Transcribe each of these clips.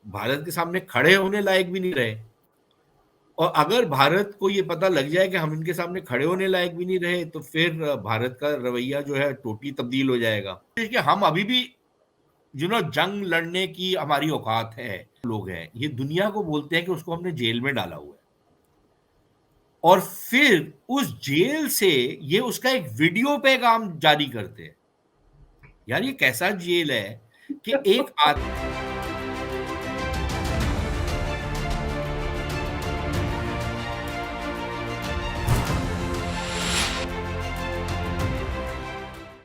भारत के सामने खड़े होने लायक भी नहीं रहे। और अगर भारत को ये पता लग जाए कि हम इनके सामने खड़े होने लायक भी नहीं रहे, तो फिर भारत का रवैया जो है टोटली तब्दील हो जाएगा। कि हम अभी भी जंग लड़ने की हमारी औकात है। लोग हैं ये दुनिया को बोलते हैं कि उसको हमने जेल में डाला हुआ है, और फिर उस जेल से ये उसका एक वीडियो पैगाम जारी करते हैं। यार ये कैसा जेल है कि एक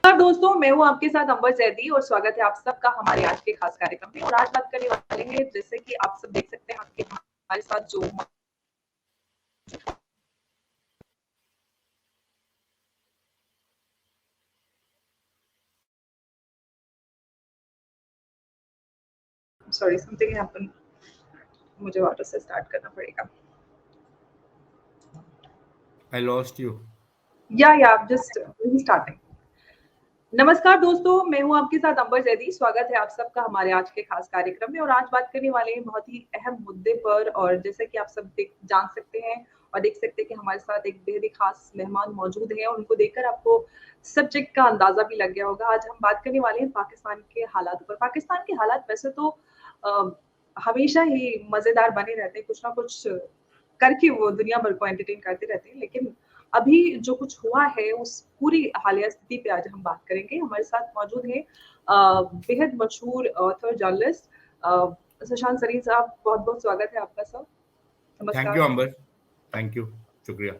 नमस्कार दोस्तों, मैं हूं आपके साथ अंबर जैदी और स्वागत है आप सबका हमारे आज के खास कार्यक्रम में। और आज बात करने वाले हैं, जैसे कि आप सब देख सकते हैं आपके हमारे साथ जो सॉरी समथिंग हैपन, मुझे वापस से स्टार्ट करना पड़ेगा। I lost you. या जस्ट स्टार्टिंग। नमस्कार दोस्तों, मैं हूं आपके साथ अंबर जैदी। स्वागत है आप सबका हमारे आज के खास कार्यक्रम में। और आज बात करने वाले हैं बहुत ही अहम मुद्दे पर, और जैसे कि आप सब जान सकते हैं और देख सकते हैं कि हमारे साथ एक बेहद ही खास मेहमान मौजूद हैं, और उनको देखकर आपको सब्जेक्ट का अंदाजा भी लग गया होगा। आज हम बात करने वाले हैं पाकिस्तान के हालात पर। पाकिस्तान के हालात वैसे तो हमेशा ही मजेदार बने रहते हैं, कुछ ना कुछ करके वो दुनिया भर को एंटरटेन करते रहते हैं। लेकिन अभी जो कुछ हुआ है उस पूरी हालिया स्थिति पे आज हम बात करेंगे। हमारे साथ मौजूद है बेहद मशहूर ऑथर जर्नलिस्ट सुशांत सरीन साहब। बहुत बहुत स्वागत है आपका sir. Thank you Ambar, thank you, शुक्रिया।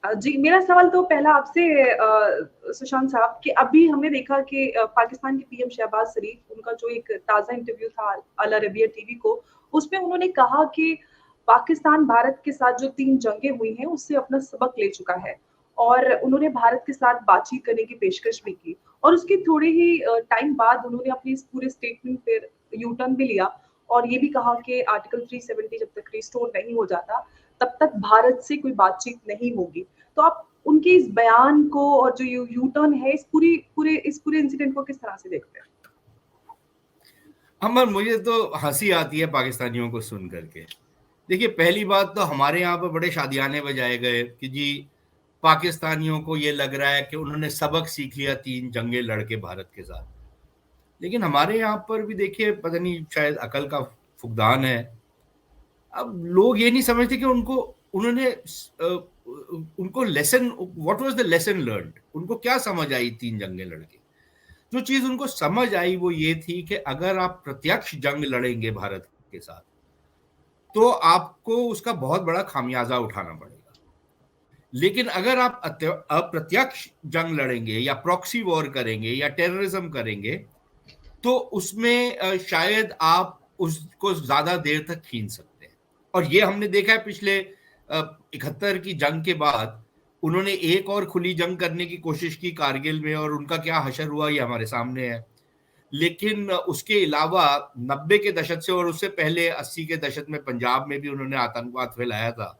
जी, मेरा सवाल तो पहला आपसे सुशांत साहब कि अभी हमने देखा कि पाकिस्तान के पीएम शहबाज शरीफ, उनका जो एक ताज़ा इंटरव्यू था अल अरबिया टीवी को, उसमें उन्होंने कहा कि पाकिस्तान भारत के साथ जो 3 जंगें हुई हैं उससे अपना सबक ले चुका है, और उन्होंने भारत के साथ बातचीत करने की पेशकश भी की। और उसके थोड़े ही टाइम बाद उन्होंने अपनी इस पूरे स्टेटमेंट पर यू टर्न भी लिया और ये भी कहा कि आर्टिकल 370 जब तक रिस्टोर नहीं हो जाता तब तक भारत से कोई बातचीत नहीं होगी। तो आप उनके इस बयान को और जो यू टर्न है इस पूरे इंसिडेंट को किस तरह से देखते हैं? अमर, मुझे तो हंसी आती है पाकिस्तानियों को सुन करके। देखिए, पहली बात तो हमारे यहाँ पर बड़े शादियाने बजाए गए कि जी पाकिस्तानियों को ये लग रहा है कि उन्होंने सबक सीख लिया 3 जंगें लड़के भारत के साथ। लेकिन हमारे यहाँ पर भी देखिए, पता नहीं शायद अकल का फुकदान है। अब लोग ये नहीं समझते कि उनको lesson, what was the lesson learned, उनको क्या समझ आई 3 जंगें लड़के। जो चीज उनको समझ आई वो ये थी कि अगर आप प्रत्यक्ष जंग लड़ेंगे भारत के साथ तो आपको उसका बहुत बड़ा खामियाजा उठाना पड़ेगा। लेकिन अगर आप अप्रत्यक्ष जंग लड़ेंगे या प्रॉक्सी वॉर करेंगे या टेररिज्म करेंगे तो उसमें शायद आप उसको ज्यादा देर तक खींच सकते हैं। और ये हमने देखा है पिछले 71 की जंग के बाद उन्होंने एक और खुली जंग करने की कोशिश की कारगिल में, और उनका क्या हशर हुआ ये हमारे सामने है। लेकिन उसके अलावा 90 के दशक से और उससे पहले 80 के दशक में पंजाब में भी उन्होंने आतंकवाद फैलाया था।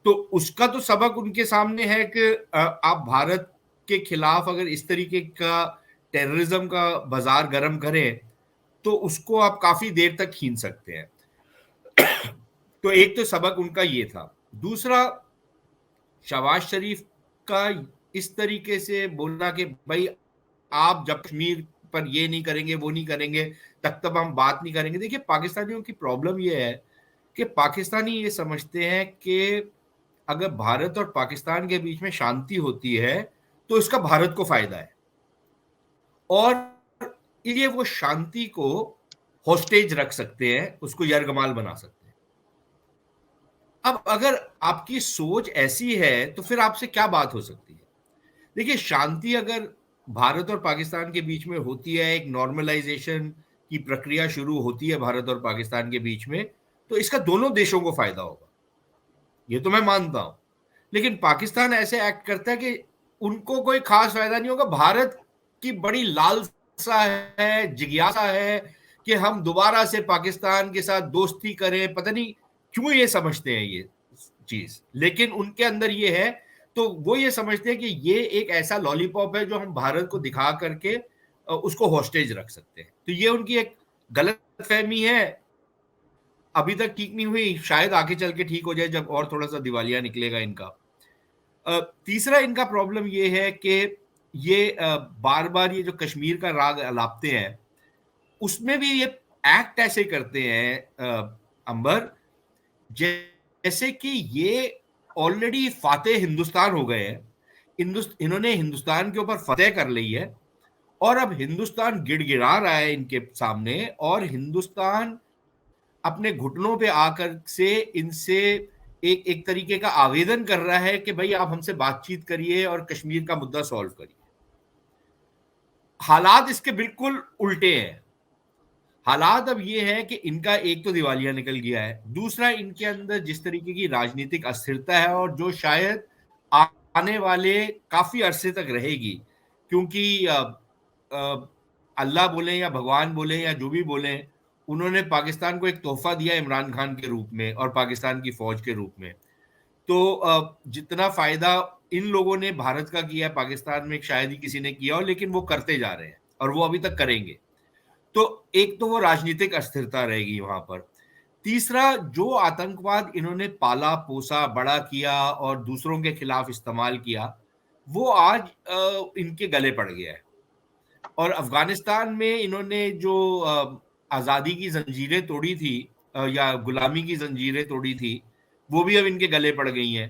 तो उसका तो सबक उनके सामने है कि आप भारत के खिलाफ अगर इस तरीके का टेररिज्म का बाजार गर्म करें तो उसको आप काफी देर तक खींच सकते हैं। तो एक तो सबक उनका ये था। दूसरा, शहबाज शरीफ का इस तरीके से बोलना कि भाई आप जब कश्मीर पर ये नहीं करेंगे वो नहीं करेंगे तब हम बात नहीं करेंगे। देखिए, पाकिस्तानियों की प्रॉब्लम ये है कि पाकिस्तानी ये समझते हैं कि अगर भारत और पाकिस्तान के बीच में शांति होती है तो इसका भारत को फायदा है, और ये वो शांति को होस्टेज रख सकते हैं, उसको यरगमाल बना सकते हैं। अब अगर आपकी सोच ऐसी है तो फिर आपसे क्या बात हो सकती है? देखिए, शांति अगर भारत और पाकिस्तान के बीच में होती है, एक नॉर्मलाइजेशन की प्रक्रिया शुरू होती है भारत और पाकिस्तान के बीच में, तो इसका दोनों देशों को फायदा होगा, ये तो मैं मानता हूं। लेकिन पाकिस्तान ऐसे एक्ट करता है कि उनको कोई खास फायदा नहीं होगा। भारत की बड़ी लालसा है, जिज्ञासा है कि हम दोबारा से पाकिस्तान के साथ दोस्ती करें। पता नहीं क्यों ये समझते हैं ये चीज, लेकिन उनके अंदर ये है। तो वो ये समझते हैं कि ये एक ऐसा लॉलीपॉप है जो हम भारत को दिखा करके उसको हॉस्टेज रख सकते हैं। तो ये उनकी एक गलत फहमी है, अभी तक ठीक नहीं हुई, शायद आगे चल के ठीक हो जाए जब और थोड़ा सा दिवालिया निकलेगा इनका। तीसरा इनका प्रॉब्लम ये है कि ये बार बार ये जो कश्मीर का राग अलापते हैं, उसमें भी ये एक्ट ऐसे करते हैं अंबर, जैसे कि ये ऑलरेडी फातेह हिंदुस्तान हो गए हैं। इन्होंने हिंदुस्तान के ऊपर फतेह कर ली है और अब हिंदुस्तान गिड़गिड़ा रहा है इनके सामने, और हिंदुस्तान अपने घुटनों पे आकर से इनसे एक एक तरीके का आवेदन कर रहा है कि भाई आप हमसे बातचीत करिए और कश्मीर का मुद्दा सॉल्व करिए। हालात इसके बिल्कुल उल्टे हैं। हालात अब ये है कि इनका एक तो दिवालिया निकल गया है, दूसरा इनके अंदर जिस तरीके की राजनीतिक अस्थिरता है और जो शायद आने वाले काफी अरसे तक रहेगी, क्योंकि अल्लाह बोले या भगवान बोले या जो भी बोले, उन्होंने पाकिस्तान को एक तोहफा दिया इमरान खान के रूप में और पाकिस्तान की फौज के रूप में। तो जितना फायदा इन लोगों ने भारत का किया है पाकिस्तान में शायद ही किसी ने किया हो, लेकिन वो करते जा रहे हैं और वो अभी तक करेंगे। तो एक तो वो राजनीतिक अस्थिरता रहेगी वहां पर। तीसरा, जो आतंकवाद इन्होंने पाला पोसा बड़ा किया और दूसरों के खिलाफ इस्तेमाल किया, वो आज इनके गले पड़ गया है। और अफगानिस्तान में इन्होंने जो आजादी की जंजीरें तोड़ी थी या गुलामी की जंजीरें तोड़ी थी, वो भी अब इनके गले पड़ गई हैं।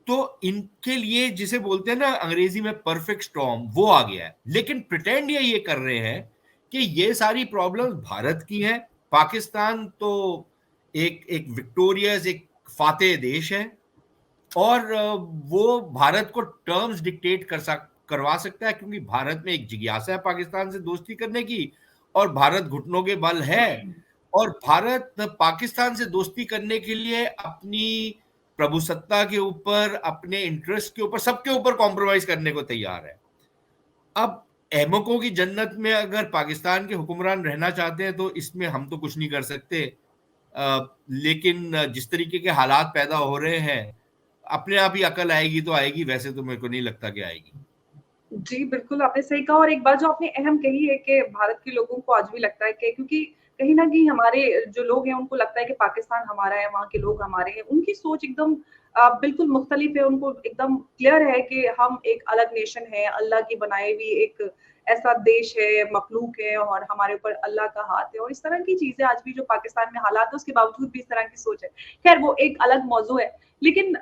तो इनके लिए जिसे बोलते हैं ना अंग्रेजी में परफेक्ट स्टॉर्म, वो आ गया है। लेकिन प्रिटेंड ये कर रहे हैं कि ये सारी प्रॉब्लम्स भारत की हैं। पाकिस्तान तो एक एक विक्टोरियस, एक फातेह देश है और वो भारत को टर्म्स डिक्टेट करवा सकता है, क्योंकि भारत में एक जिज्ञासा है पाकिस्तान से दोस्ती करने की और भारत घुटनों के बल है। और भारत पाकिस्तान से दोस्ती करने के लिए अपनी प्रभुसत्ता के ऊपर, अपने इंटरेस्ट के ऊपर, सबके ऊपर कॉम्प्रोमाइज करने को तैयार है। अब अहमकों की जन्नत में अगर पाकिस्तान के हुक्मरान रहना चाहते हैं तो इसमें हम तो कुछ नहीं कर सकते। लेकिन जिस तरीके के हालात पैदा हो रहे हैं, अपने आप ही अकल आएगी तो आएगी, वैसे तो मेरे को नहीं लगता कि आएगी। जी, बिल्कुल आपने सही कहा और एक बात जो आपने अहम कही है कि भारत के लोगों को आज भी लगता है कि क्योंकि कहीं न कहीं हमारे जो लोग हैं उनको लगता है कि पाकिस्तान हमारा है, वहाँ के लोग हमारे हैं। उनकी सोच एकदम बिल्कुल मुख्तलिफ है, उनको एकदम क्लियर है कि हम एक अलग नेशन है, अल्लाह की बनाई हुई एक ऐसा देश है, मखलूक है और हमारे ऊपर अल्लाह का हाथ है और इस तरह की चीज़ें आज भी जो पाकिस्तान में हालात है उसके बावजूद भी इस तरह की सोच है। ख़ैर वो एक अलग मौज़ू है, लेकिन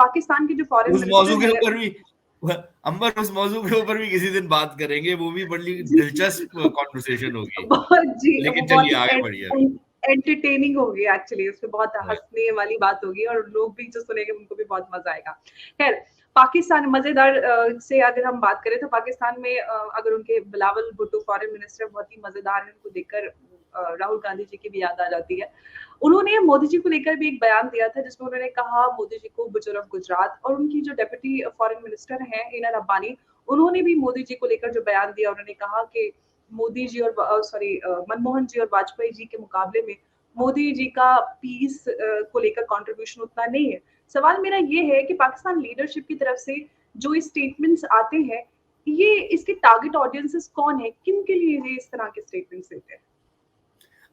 पाकिस्तान के जो फॉरेन उस मौजू मिनिस्टर के है ऊपर भी अंबर, उस मौजू के ऊपर भी किसी दिन बात करेंगे, वो भी बड़ी जी, दिलचस्प कॉन्वर्सेशन होगी। बहुत जी, वो लेकिन बहुत चलिए आगे बढ़िए अभी। एंटरटेनिंग होगी एक्चुअली उसमें बहुत हाँ। हँसने वाली बात होगी और लोग भी जो सुनेंगे उनको भी बहुत मज़ा आएगा। ख़ैर पाकिस्तान मज़ेदार से अगर हम बात करें तो पाकिस्तान में अगर उनके बिलावल भुट्टो फॉरेन मिनिस्टर बहुत ही मज़ेदार हैं, उनको देखकर राहुल गांधी जी की भी याद आ जाती है। उन्होंने मोदी जी को लेकर भी एक बयान दिया था जिसमें उन्होंने कहा मोदी जी को बुजुर्ग ऑफ गुजरात और उनकी जो डेप्यूटी फॉरेन मिनिस्टर हैं हिना रब्बानी, उन्होंने भी मोदी जी को लेकर जो बयान दिया उन्होंने कहा कि मोदी जी और मनमोहन जी और वाजपेयी जी के मुकाबले में मोदी जी का पीस को लेकर कंट्रीब्यूशन उतना नहीं है। सवाल मेरा ये है कि पाकिस्तान लीडरशिप की तरफ से जो ये स्टेटमेंट्स आते हैं, ये इसके टारगेट ऑडियंसेस कौन है? किन के लिए ये इस तरह के स्टेटमेंट्स देते हैं?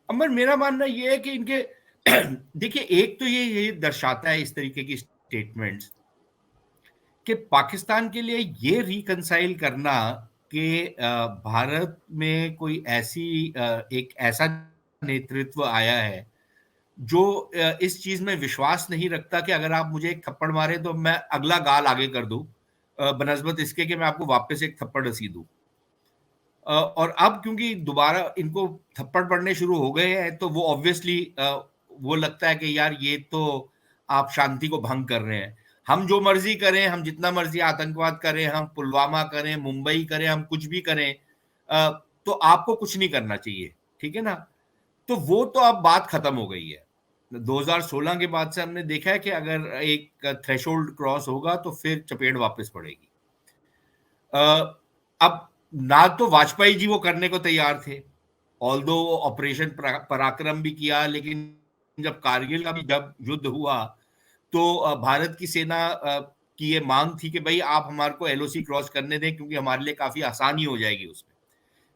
अमर, मेरा मानना ये है कि इनके देखिए, एक तो ये दर्शाता है इस तरीके की स्टेटमेंट्स कि पाकिस्तान के लिए ये रिकंसाइल करना कि भारत में कोई ऐसी एक ऐसा नेतृत्व आया है जो इस चीज में विश्वास नहीं रखता कि अगर आप मुझे एक थप्पड़ मारे तो मैं अगला गाल आगे कर दूं, बनस्बत इसके कि मैं आपको वापस एक थप्पड़ रसी दूं। और अब क्योंकि दोबारा इनको थप्पड़ पड़ने शुरू हो गए हैं तो वो ऑब्वियसली वो लगता है कि यार ये तो आप शांति को भंग कर रहे हैं। हम जो मर्जी करें, हम जितना मर्जी आतंकवाद करें, हम पुलवामा करें, मुंबई करें, हम कुछ भी करें, तो आपको कुछ नहीं करना चाहिए, ठीक है ना। तो वो तो अब बात खत्म हो गई है। 2016 के बाद से हमने देखा है कि अगर एक थ्रेशोल्ड क्रॉस होगा तो फिर चपेट वापस पड़ेगी। अब ना तो वाजपेयी जी वो करने को तैयार थे, ऑल्दो ऑपरेशन पराक्रम भी किया, लेकिन जब कारगिल का भी जब युद्ध हुआ तो भारत की सेना की ये मांग थी कि भाई आप हमारे को एलओसी क्रॉस करने दें क्योंकि हमारे लिए काफी आसानी हो जाएगी उसमें।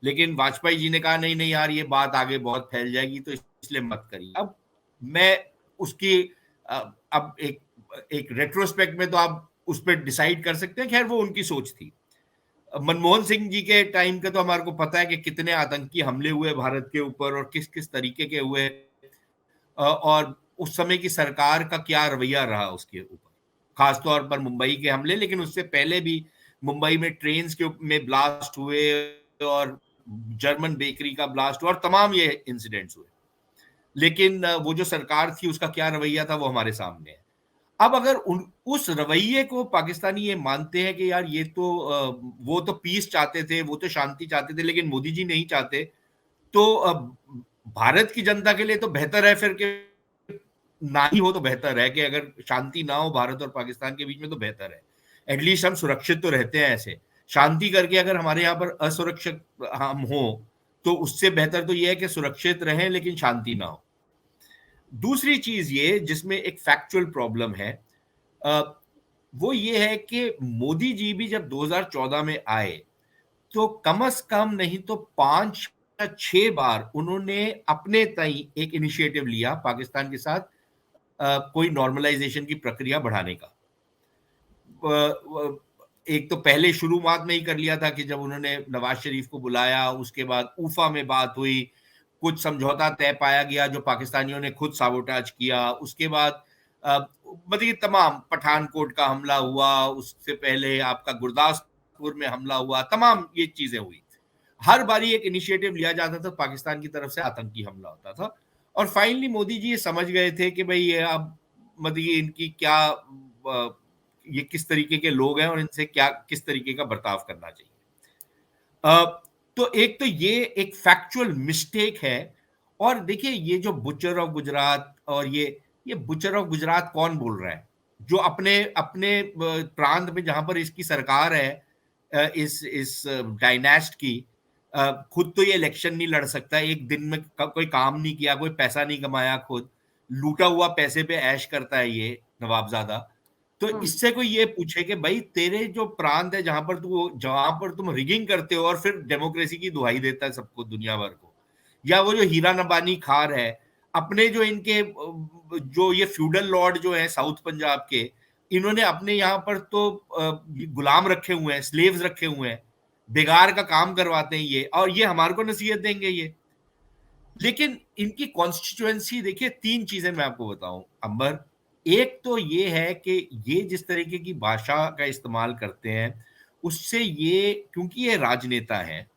लेकिन वाजपेयी जी ने कहा नहीं नहीं यार, ये बात आगे बहुत फैल जाएगी तो इसलिए मत करिए। अब मैं उसकी अब एक रेट्रोस्पेक्ट में तो आप उस पर डिसाइड कर सकते हैं, खैर वो उनकी सोच थी। मनमोहन सिंह जी के टाइम का तो हमारे को पता है कि कितने आतंकी हमले हुए भारत के ऊपर और किस किस तरीके के हुए, और उस समय की सरकार का क्या रवैया रहा उसके ऊपर, खासतौर पर मुंबई के हमले, लेकिन उससे पहले भी मुंबई में ट्रेन के में ब्लास्ट हुए और जर्मन बेकरी का ब्लास्ट हुआ और तमाम ये इंसिडेंट्स हुए। लेकिन वो जो सरकार थी उसका क्या रवैया था वो हमारे सामने है। अब अगर उस रवैये को पाकिस्तानी ये मानते हैं कि यार ये तो वो तो पीस चाहते थे, वो तो शांति चाहते थे, लेकिन मोदी जी नहीं चाहते, तो भारत की जनता के लिए तो बेहतर है फिर कि ना ही हो, तो बेहतर है कि अगर शांति ना हो भारत और पाकिस्तान के बीच में तो बेहतर है। एटलीस्ट हम सुरक्षित तो रहते हैं। ऐसे शांति करके अगर हमारे यहाँ पर असुरक्षित हम हो तो उससे बेहतर तो ये है कि सुरक्षित रहें लेकिन शांति ना हो। दूसरी चीज ये जिसमें एक फैक्चुअल प्रॉब्लम है, वो ये है कि मोदी जी भी जब 2014 में आए तो कम से कम नहीं तो 5 या 6 बार उन्होंने अपने तई एक इनिशिएटिव लिया पाकिस्तान के साथ कोई नॉर्मलाइजेशन की प्रक्रिया बढ़ाने का। एक तो पहले शुरुआत में ही कर लिया था कि जब उन्होंने नवाज शरीफ को बुलाया, उसके बाद ऊफा में बात हुई, कुछ समझौता तय पाया गया जो पाकिस्तानियों ने खुद साबोटाज किया। उसके बाद मतलब तमाम पठानकोट का हमला हुआ, उससे पहले आपका गुरदासपुर में हमला हुआ, तमाम ये चीजें हुई। हर बारी एक इनिशिएटिव लिया जाता था, पाकिस्तान की तरफ से आतंकी हमला होता था, और फाइनली मोदी जी ये समझ गए थे कि भाई ये अब मतलब ये इनकी क्या ये किस तरीके के लोग हैं और इनसे क्या किस तरीके का बर्ताव करना चाहिए। तो एक तो ये एक फैक्चुअल मिस्टेक है। और देखिए ये जो बुचर ऑफ गुजरात, और ये बुचर ऑफ गुजरात कौन बोल रहा है? जो अपने अपने प्रांत में जहां पर इसकी सरकार है, इस डायनेस्ट की, खुद तो ये इलेक्शन नहीं लड़ सकता, एक दिन में कोई काम नहीं किया, कोई पैसा नहीं कमाया, खुद लूटा हुआ पैसे पे ऐश करता है ये नवाबजादा। तो इससे कोई ये पूछे कि भाई तेरे जो प्रांत है जहां पर तुम रिगिंग करते हो और फिर डेमोक्रेसी की दुहाई देता है सबको, दुनिया भर को, या वो जो हीरा नबानी खार है, अपने जो इनके जो ये फ्यूडल लॉर्ड जो है साउथ पंजाब के, इन्होंने अपने यहाँ पर तो गुलाम रखे हुए हैं, स्लेव्स रखे हुए हैं, बेगार का काम करवाते हैं ये, और ये हमारे को नसीहत देंगे ये। लेकिन इनकी कॉन्स्टिट्यूएंसी देखिए, 3 चीजें मैं आपको बताऊं अंबर। एक तो ये है कि ये जिस तरीके की भाषा का इस्तेमाल करते हैं उससे ये, क्योंकि ये राजनेता है,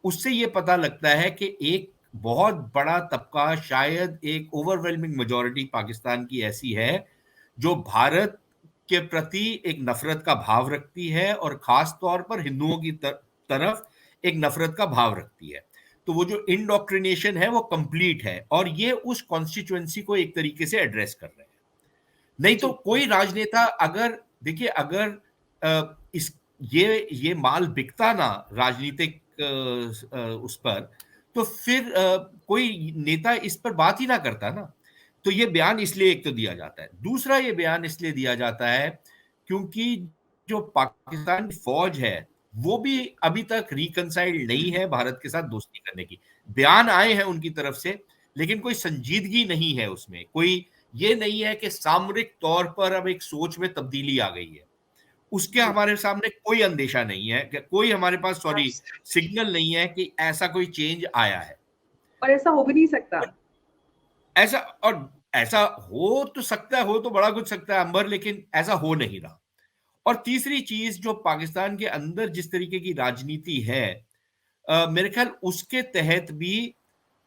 उससे ये पता लगता है कि एक बहुत बड़ा तबका, शायद एक ओवरवेलमिंग मेजॉरिटी पाकिस्तान की ऐसी है जो भारत के प्रति एक नफरत का भाव रखती है, और खास तौर पर हिंदुओं की तरफ एक नफरत का भाव रखती है। तो वो जो इंडोक्ट्रिनेशन है वो कंप्लीट है, और ये उस कॉन्स्टिट्यूएंसी को एक तरीके से एड्रेस कर रहे हैं। नहीं तो कोई राजनेता, अगर देखिए अगर इस ये माल बिकता ना राजनीतिक उस पर, तो फिर कोई नेता इस पर बात ही ना करता ना। तो ये बयान इसलिए एक तो दिया जाता है। दूसरा ये बयान इसलिए दिया जाता है क्योंकि जो पाकिस्तान की फौज है वो भी अभी तक रिकंसाइल्ड नहीं है भारत के साथ दोस्ती करने की। बयान आए हैं उनकी तरफ से, लेकिन कोई संजीदगी नहीं है उसमें, कोई ये नहीं है कि सामरिक तौर पर अब एक सोच में तब्दीली आ गई है। उसके हमारे सामने कोई अंदेशा नहीं है, कोई हमारे पास सिग्नल नहीं है कि ऐसा कोई चेंज आया है, और ऐसा हो भी नहीं सकता। ऐसा, और ऐसा हो तो सकता है, हो तो बड़ा कुछ सकता है अंबर, लेकिन ऐसा हो नहीं रहा। और तीसरी चीज, जो पाकिस्तान के अंदर जिस तरीके की राजनीति है, मेरे ख्याल उसके तहत भी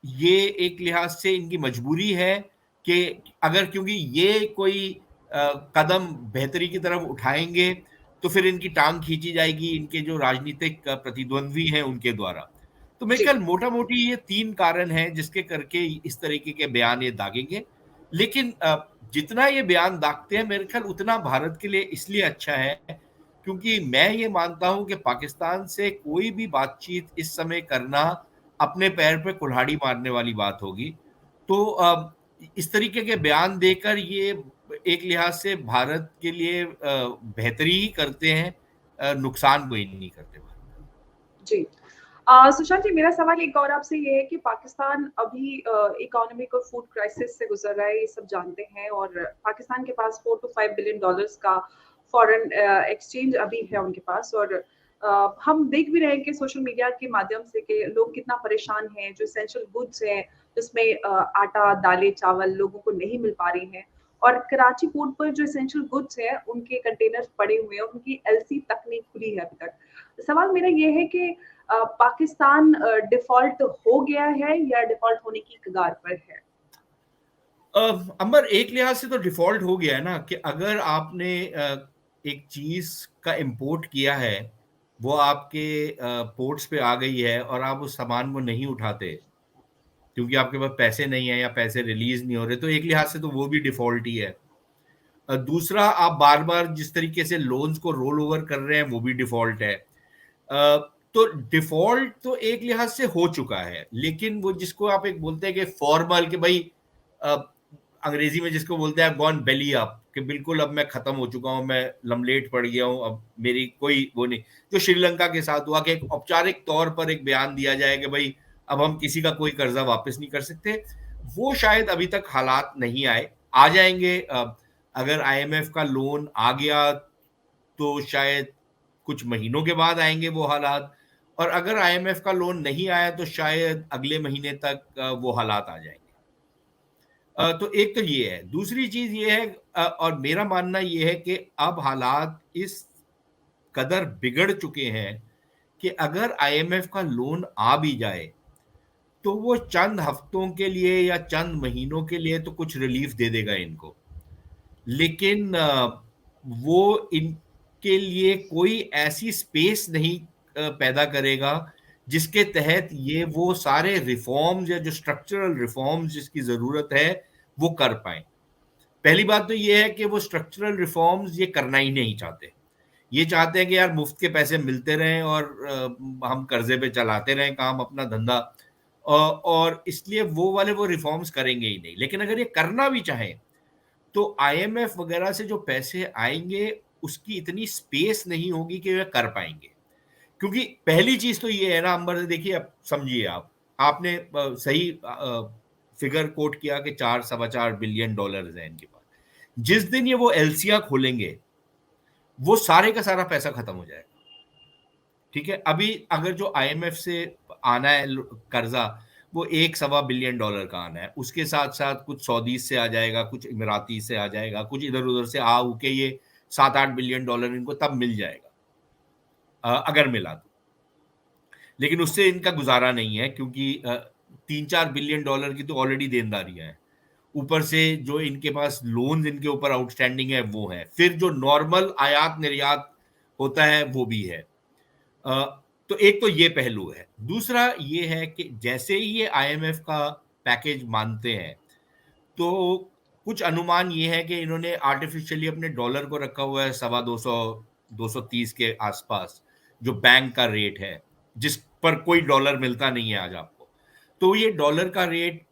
ये एक लिहाज से इनकी मजबूरी है कि अगर, क्योंकि ये कोई कदम बेहतरी की तरफ उठाएंगे तो फिर इनकी टांग खींची जाएगी इनके जो राजनीतिक प्रतिद्वंद्वी हैं उनके द्वारा। तो मेरे ख्याल मोटा मोटी ये 3 कारण हैं जिसके करके इस तरीके के बयान ये दागेंगे। लेकिन जितना ये बयान दागते हैं मेरे ख्याल उतना भारत के लिए इसलिए अच्छा है क्योंकि मैं ये मानता हूं कि पाकिस्तान से कोई भी बातचीत इस समय करना अपने पैर पे कुल्हाड़ी मारने वाली बात होगी। तो इस तरीके के बयान देकर ये एक लिहाज से भारत के लिए बेहतरी ही करते हैं, नुकसान कोई नहीं करते। जी। सुशांत जी, मेरा सवाल एक और आपसे ये है कि पाकिस्तान अभी इकोनॉमिक और फूड क्राइसिस से गुजर रहा है, ये सब जानते हैं, और पाकिस्तान के पास $4 to $5 बिलियन का फॉरेन एक्सचेंज अभी है उनके पास। और हम देख भी रहे हैं कि सोशल मीडिया के माध्यम से कि लोग कितना परेशान हैं, जो एसेंशियल गुड्स हैं जिसमें आटा, दालें, चावल लोगों को नहीं मिल पा रही हैं। और कराची पोर्ट पर जो एसेंशियल गुड्स हैं उनके कंटेनर्स पड़े हुए हैं, उनकी एलसी तक नहीं खुली है अभी तक। सवाल मेरा ये है कि पाकिस्तान डिफॉल्ट हो गया है या डिफॉल्ट होने की कगार पर है? अंबर, एक लिहाज से तो डिफॉल्ट हो गया है ना, कि अगर आपने एक चीज का इंपोर्ट किया है, वो आपके पोर्ट्स पे आ गई है और आप उस सामान को नहीं उठाते क्योंकि आपके पास पैसे नहीं है या पैसे रिलीज नहीं हो रहे, तो एक लिहाज से तो वो भी डिफॉल्ट ही है। दूसरा, आप बार बार जिस तरीके से लोन्स को रोल ओवर कर रहे हैं, वो भी डिफॉल्ट है। तो डिफॉल्ट तो एक लिहाज से हो चुका है, लेकिन वो जिसको आप एक बोलते हैं कि फॉर्मल, कि भाई अ, अंग्रेजी में जिसको बोलते हैं गॉन बेली अप, कि बिल्कुल अब मैं खत्म हो चुका हूं, मैं लमलेट पड़ गया हूं, अब मेरी कोई वो नहीं। जो श्रीलंका के साथ हुआ कि एक औपचारिक तौर पर एक बयान दिया जाए कि भाई अब हम किसी का कोई कर्जा वापस नहीं कर सकते, वो शायद अभी तक हालात नहीं आए। आ जाएंगे। अगर आईएमएफ का लोन आ गया तो शायद कुछ महीनों के बाद आएंगे वो हालात, और अगर आईएमएफ का लोन नहीं आया तो शायद अगले महीने तक वो हालात आ जाएंगे। तो एक तो ये है। दूसरी चीज ये है, और मेरा मानना ये है कि अब हालात इस कदर बिगड़ चुके हैं कि अगर आईएमएफ का लोन आ भी जाए तो वो चंद हफ्तों के लिए या चंद महीनों के लिए तो कुछ रिलीफ दे देगा इनको, लेकिन वो इनके लिए कोई ऐसी स्पेस नहीं पैदा करेगा जिसके तहत ये वो सारे रिफॉर्म्स या जो स्ट्रक्चरल रिफॉर्म्स जिसकी जरूरत है वो कर पाए। पहली बात तो ये है कि वो स्ट्रक्चरल रिफॉर्म्स ये करना ही नहीं चाहते। ये चाहते हैं कि यार मुफ्त के पैसे मिलते रहें और हम कर्जे पे चलाते रहें काम, अपना धंधा। और इसलिए वो वाले वो रिफॉर्म्स करेंगे ही नहीं। लेकिन अगर ये करना भी चाहें तो आईएमएफ वगैरह से जो पैसे आएंगे उसकी इतनी स्पेस नहीं होगी कि वे कर पाएंगे। क्योंकि पहली चीज तो ये है ना अंबर, देखिए, अब समझिए, आपने सही फिगर कोट किया कि 4 सवा 4 बिलियन डॉलर है इनके पास। जिस दिन ये वो एलसियां खोलेंगे वो सारे का सारा पैसा खत्म हो जाएगा। ठीक है, अभी अगर जो आईएमएफ से आना है कर्जा, वो 1 सवा बिलियन डॉलर का आना है, उसके साथ साथ कुछ सऊदी से आ जाएगा, कुछ इमराती से आ जाएगा, कुछ इधर उधर से आ के ये 7 8 बिलियन डॉलर इनको तब मिल जाएगा, अगर मिला तो। लेकिन उससे इनका गुजारा नहीं है, क्योंकि 3 4 बिलियन डॉलर की तो ऑलरेडी देनदारियां हैं। ऊपर से जो इनके पास लोन इनके ऊपर आउटस्टैंडिंग है वो है, फिर जो नॉर्मल आयात निर्यात होता है वो भी है। तो एक तो ये पहलू है। दूसरा ये है कि जैसे ही ये आईएमएफ का पैकेज मानते हैं, तो कुछ अनुमान ये है कि इन्होंने आर्टिफिशियली अपने डॉलर को रखा हुआ है 250 230 के आसपास, जो बैंक का रेट है, जिस पर कोई डॉलर मिलता नहीं है आज आपको। तो ये डॉलर का रेट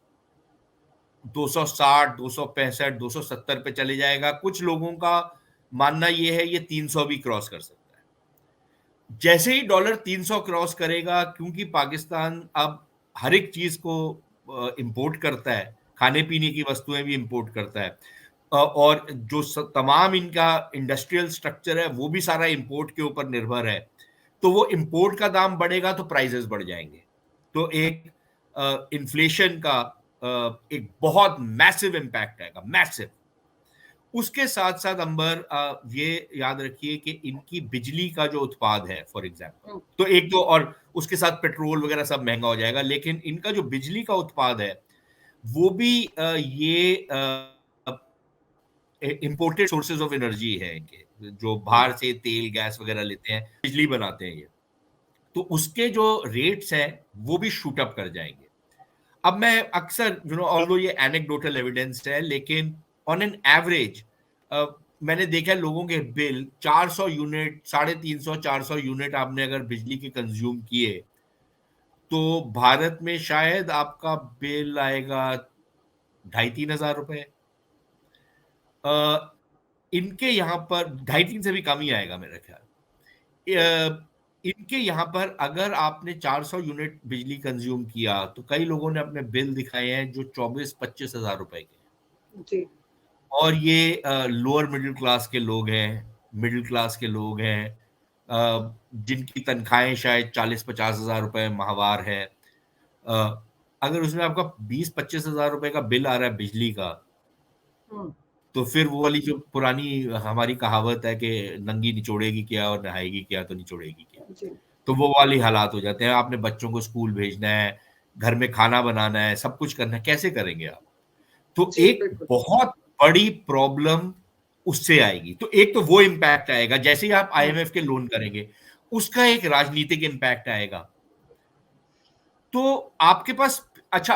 260 265 270 पे चले जाएगा। कुछ लोगों का मानना ये है ये 300 भी क्रॉस कर सकता है। जैसे ही डॉलर 300 क्रॉस करेगा, क्योंकि पाकिस्तान अब हर एक चीज को इंपोर्ट करता है, खाने पीने की वस्तुएं भी इंपोर्ट करता है, और जो तमाम इनका इंडस्ट्रियल स्ट्रक्चर है वो भी सारा इंपोर्ट के ऊपर निर्भर है। तो वो इंपोर्ट का दाम बढ़ेगा तो प्राइसेस बढ़ जाएंगे। तो एक इन्फ्लेशन का एक बहुत मैसिव इम्पैक्ट आएगा, मैसिव। उसके साथ साथ अंबर, ये याद रखिए कि इनकी बिजली का जो उत्पाद है, फॉर एग्जांपल, तो एक तो, और उसके साथ पेट्रोल वगैरह सब महंगा हो जाएगा, लेकिन इनका जो बिजली का उत्पाद है वो भी ये इंपोर्टेड सोर्सेज ऑफ एनर्जी है इनके, जो बाहर से तेल गैस वगैरह लेते हैं, बिजली बनाते हैं ये। तो उसके जो रेट्स हैं वो भी शूट अप कर जाएंगे। अब मैं अक्सर, ऑल्दो ये एनेक्डोटल एविडेंस है, लेकिन ऑन एन एवरेज मैंने देखा है लोगों के बिल 400 यूनिट, 350 400 यूनिट आपने अगर बिजली के कंज्यूम किए तो भारत में शायद आपका बिल आएगा 2,500 3,000 रुपए। इनके यहाँ पर 2,500 से भी कम ही आएगा मेरा ख्याल। इनके यहाँ पर अगर आपने 400 यूनिट बिजली कंज्यूम किया तो कई लोगों ने अपने बिल दिखाए हैं जो 24-25 हजार रुपए के। जी। और ये लोअर मिडिल क्लास के लोग हैं, मिडिल क्लास के लोग हैं, जिनकी तनख्वाहें शायद 40-50 हजार रुपए माहवार है। अगर उसमें आपका 20-25 हजार रुपए का बिल आ रहा है बिजली का, तो फिर वो वाली जो पुरानी हमारी कहावत है कि नंगी निचोड़ेगी क्या और नहाएगी क्या तो निचोड़ेगी क्या, जी। तो वो वाली हालात हो जाते हैं। आपने बच्चों को स्कूल भेजना है, घर में खाना बनाना है, सब कुछ करना है, कैसे करेंगे आप? तो जी, एक बिल्कुल। बहुत बड़ी प्रॉब्लम उससे आएगी। तो एक तो वो इम्पैक्ट आएगा, जैसे ही आप आईएमएफ के लोन करेंगे, उसका एक राजनीतिक इम्पैक्ट आएगा। तो आपके पास अच्छा,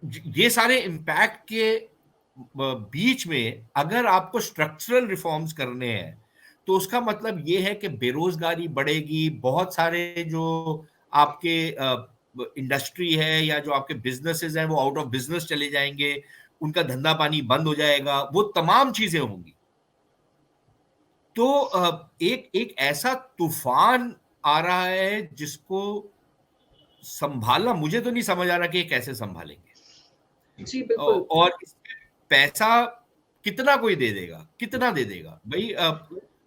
ये सारे इम्पैक्ट के बीच में अगर आपको स्ट्रक्चरल रिफॉर्म्स करने हैं, तो उसका मतलब ये है कि बेरोजगारी बढ़ेगी, बहुत सारे जो आपके इंडस्ट्री है या जो आपके बिजनेसेस हैं वो आउट ऑफ बिजनेस चले जाएंगे, उनका धंधा पानी बंद हो जाएगा, वो तमाम चीजें होंगी। तो एक एक ऐसा तूफान आ रहा है जिसको संभालना मुझे तो नहीं समझ आ रहा कि ये कैसे संभालेंगे। जी, बिल्कुल। और इसमें पैसा कितना कोई दे देगा, कितना दे देगा भाई?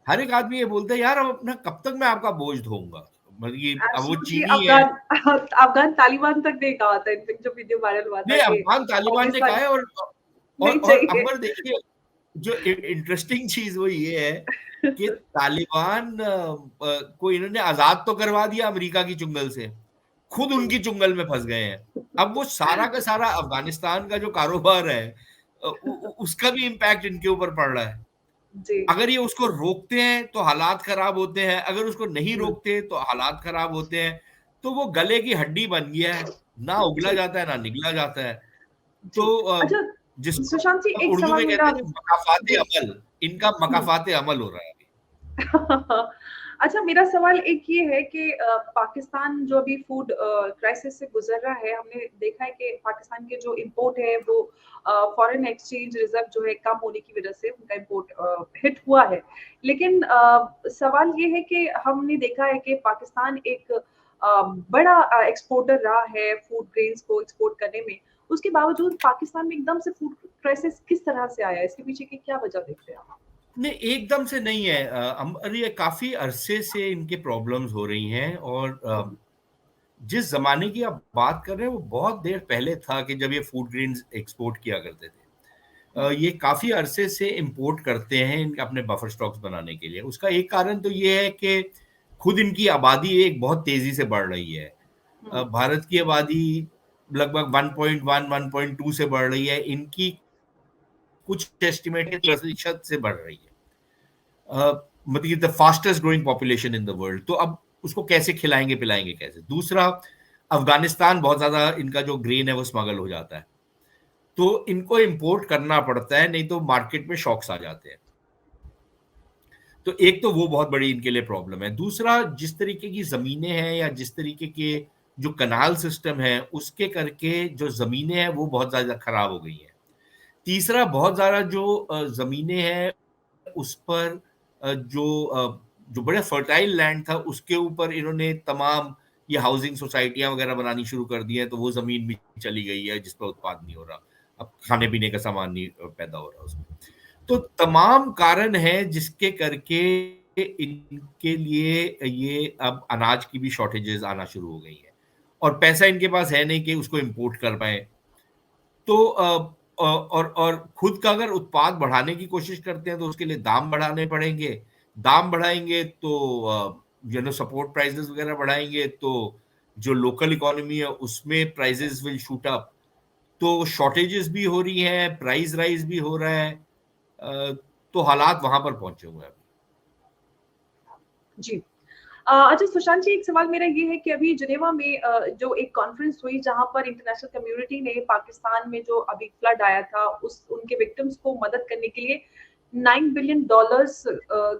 हर एक आदमी ये बोलता है यार अब अपना कब तक मैं आपका बोझ ढोऊंगा, मतलब ये अब वो एब्सोल्युटली। चीनी है। अफ़गान अफ़गान तालिबान तक ने कहा था, इनफैक्ट जो वीडियो वायरल हुआ था नहीं, कि अफगान तालिबान ने कहा पाकिस्तान है। और नहीं और चाहिए। अंबर देखिए, जो इंटरेस्टिंग चीज वो ये है कि तालिबान को इन्होंने आजाद तो करवा दिया अमेरिका की चुंगल से, खुद जी। उनकी चुंगल में फंस गए हैं। अब वो सारा का सारा अफगानिस्तान का जो कारोबार है, उसका भी इम्पैक्ट इनके ऊपर पड़ रहा है। जी। अगर ये उसको रोकते हैं तो हालात खराब होते हैं, अगर उसको नहीं हुँ। रोकते तो हालात खराब होते हैं। तो वो गले की हड्डी बन गया है, ना उगला जी, जाता है ना निगला जाता है। जी। तो अच्छा, जिसको सुशांत जी, हम एक उर्दू सवाल में मेरा कहते हैं ना मकाफाते जी। अमल, इनका हुँ। मकाफाते अमल हो रहा है अभी। अच्छा, मेरा सवाल एक ये है कि पाकिस्तान जो अभी फूड क्राइसिस से गुज़र रहा है, हमने देखा है कि पाकिस्तान के जो इम्पोर्ट है वो फॉरेन एक्सचेंज रिज़र्व जो है कम होने की वज़ह से उनका इम्पोर्ट हिट हुआ है। लेकिन सवाल ये है कि हमने देखा है कि पाकिस्तान एक बड़ा एक्सपोर्टर रहा है फूड ग्रेन्स को एक्सपोर्ट करने में। उसके बावजूद पाकिस्तान में एकदम से फूड क्राइसिस किस तरह से आया? इसके पीछे की क्या वजह देखते हैं आप? नहीं, एकदम से नहीं है। अरे ये काफी अरसे से इनके प्रॉब्लम्स हो रही हैं। और हुँ, जिस जमाने की आप बात कर रहे हैं वो बहुत देर पहले था कि जब ये फूड ग्रेन्स एक्सपोर्ट किया करते थे। हुँ, ये काफी अरसे से इंपोर्ट करते हैं इनके अपने बफर स्टॉक्स बनाने के लिए। उसका एक कारण तो ये है कि खुद इनकी आबादी एक बहुत तेजी से बढ़ रही है। हुँ। भारत की आबादी लगभग 1.1 1.2 से बढ़ रही है, इनकी कुछ एस्टिमेटेड प्रतिशत से बढ़ रही है। मतलब the fastest growing population in the world. तो अब उसको कैसे खिलाएंगे पिलाएंगे कैसे? दूसरा, अफगानिस्तान बहुत ज्यादा इनका जो ग्रेन है वो स्मगल हो जाता है, तो इनको इंपोर्ट करना पड़ता है, नहीं तो मार्केट में शॉक्स आ जाते हैं। तो एक तो वो बहुत बड़ी इनके लिए प्रॉब्लम है। दूसरा, जिस तरीके की जमीनें हैं या जिस तरीके के जो कनाल सिस्टम है उसके करके जो जमीनें हैं वो बहुत ज्यादा खराब हो गई हैं। तीसरा, बहुत ज्यादा जो जमीनें हैं उस पर जो बड़ा फर्टाइल लैंड था उसके ऊपर इन्होंने तमाम ये हाउसिंग सोसाइटियां वगैरह बनानी शुरू कर दी हैं, तो वो जमीन भी चली गई है जिस पर उत्पाद नहीं हो रहा। अब खाने पीने का सामान नहीं पैदा हो रहा उसमें। तो तमाम कारण हैं जिसके करके इनके लिए ये अब अनाज की भी शॉर्टेजेस आना शुरू हो गई है, और पैसा इनके पास है नहीं कि उसको इंपोर्ट कर पाए। तो और खुद का अगर उत्पाद बढ़ाने की कोशिश करते हैं तो उसके लिए दाम बढ़ाने पड़ेंगे। दाम बढ़ाएंगे तो सपोर्ट प्राइसेस वगैरह बढ़ाएंगे, तो जो लोकल इकोनॉमी है उसमें प्राइसेस विल शूट अप। तो शॉर्टेजेस भी हो रही हैं, प्राइस राइज भी हो रहा है। अ, तो हालात वहां पर पहुंचे हुए हैं। जी। अच्छा, सुशांत जी, एक सवाल मेरा ये है कि अभी जिनेवा में जो एक कॉन्फ्रेंस हुई जहाँ पर इंटरनेशनल कम्युनिटी ने पाकिस्तान में जो अभी फ्लड आया था उस उनके विक्टिम्स को मदद करने के लिए $9 बिलियन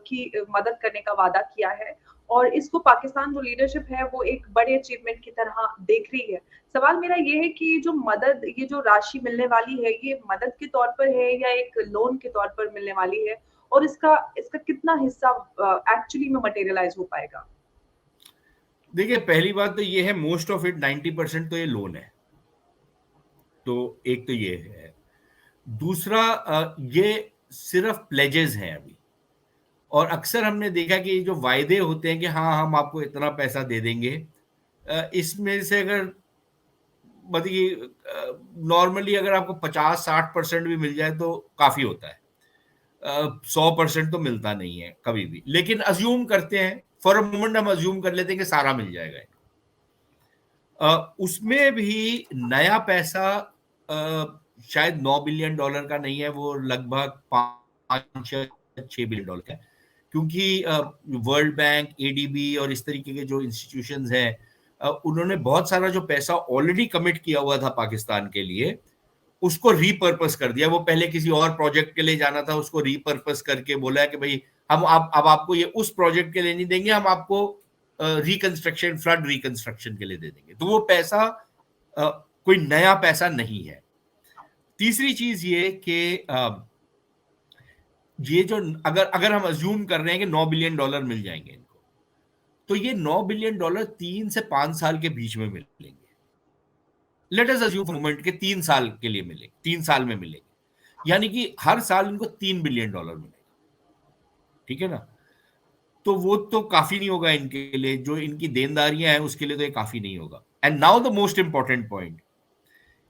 की मदद करने का वादा किया है। और इसको पाकिस्तान जो लीडरशिप है वो एक बड़े अचीवमेंट की तरह देख रही है। सवाल मेरा ये है कि जो मदद, ये जो राशि मिलने वाली है, ये मदद के तौर पर है या एक लोन के तौर पर मिलने वाली है? और इसका इसका कितना हिस्सा एक्चुअली में मटेरियलाइज हो पाएगा? देखिए, पहली बात तो ये है, मोस्ट ऑफ इट 90% तो ये लोन है। तो एक तो ये है। दूसरा, ये सिर्फ प्लेजेस हैं अभी। और अक्सर हमने देखा कि ये जो वायदे होते हैं कि हाँ हम आपको इतना पैसा दे देंगे, इसमें से अगर मतलब नॉर्मली अगर आपको 50-60% भी मिल जाए तो काफी होता है। 100% तो मिलता नहीं है कभी भी, लेकिन अज्यूम करते हैं, फॉर अ मोमेंट हम अज्यूम कर लेते हैं कि सारा मिल जाएगा। उसमें भी नया पैसा शायद $9 बिलियन का नहीं है, वो लगभग 5 या 6 बिलियन डॉलर का है। क्योंकि वर्ल्ड बैंक, एडीबी और इस तरीके के जो इंस्टीट्यूशंस हैं, उन्होंने बहुत सारा जो पैसा ऑलरेडी कमिट किया हुआ था पाकिस्तान के लिए, उसको रीपर्पस कर दिया। वो पहले किसी और प्रोजेक्ट के लिए जाना था, उसको रीपर्पस करके बोला है कि भाई हम अब आपको ये उस प्रोजेक्ट के लिए नहीं देंगे, हम आपको रिकंस्ट्रक्शन, फ्लड रिकंस्ट्रक्शन के लिए दे देंगे। तो वो पैसा कोई नया पैसा नहीं है। तीसरी चीज ये कि ये जो अगर अगर हम अज्यूम कर रहे हैं कि $9 बिलियन मिल जाएंगे इनको, तो ये $9 बिलियन 3 से 5 साल के बीच में मिलेंगे। लेट अस अज्यूम मोमेंट के 3 साल के लिए मिलेंगे, 3 साल में मिलेंगे, यानी कि हर साल इनको $3 बिलियन मिलेगा। ठीक है ना? तो वो तो काफी नहीं होगा इनके लिए, जो इनकी देनदारियां हैं उसके लिए तो ये काफी नहीं होगा। And now the most important point,